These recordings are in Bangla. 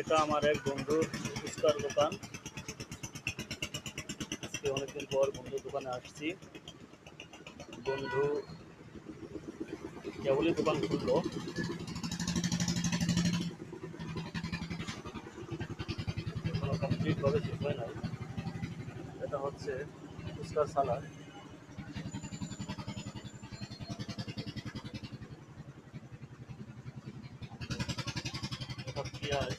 এটা আমার এক বন্ধুর ফুচকার দোকান। আজকে অনেকদিন পর বন্ধুর দোকানে আসছি। বন্ধু কেবলই দোকান খুললো, এখনো কমপ্লিটভাবে শেষ হয় নাই। এটা হচ্ছে ফুচকার সালাদ। এটা পেঁয়াজ,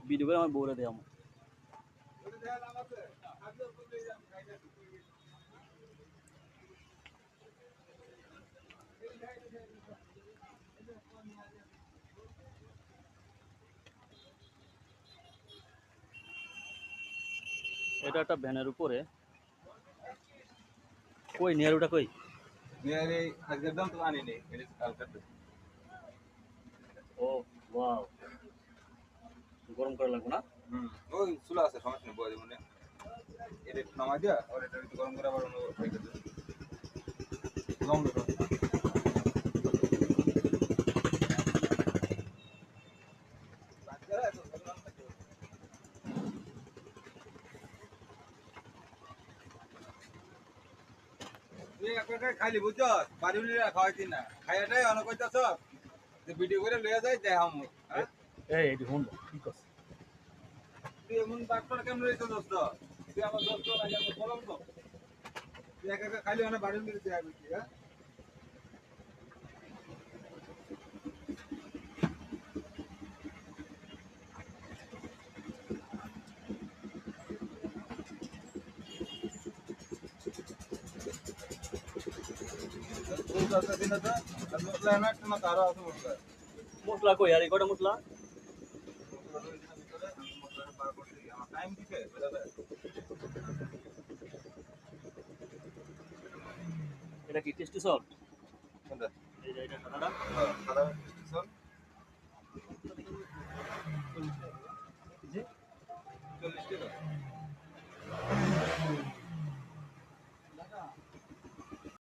ভিডিও করে আমার বউরে দেয় আমার। এটা একটা ভ্যানের উপরে। কই নেয়ারুটা কই? নিয়ারে আজকের দাম তো আনিনি, এটা কালকের দাম। ও ওয়াও, গরম করা লাগবে না? ওই চুলা আছে, সমস্যা নেই, বয়ে মনে এটা নামাই দিয়া আর এটা একটু গরম করে আবার অন্য রেখে দেবো। লং দেখো খাইলি বুঝছ, বাড়ি খাওয়াইছি না খাইয়াটাই অনেক কইতাছ যে ভিডিও করে লইয়া যায় দেখ এই এটি শুন কি করছে? তুই এমন ডাক্তার কেমন রয়েছে দোস্ত, তুই আমার দোস্ত লাগে আমি বললাম তো তুই একা একা খাইলে অনেক বাড়ি মিলে দেয় বুঝছি। হ্যাঁ মশলা না একটা না তারা আছে মশলা মশলা কই আর এই কটা মশলা? টাইম দিতে এটা কি টেস্টি সল্ট? কোনটা এই যে এটা সাদাটা। সাদা স্টেশন জি 40 টাকা।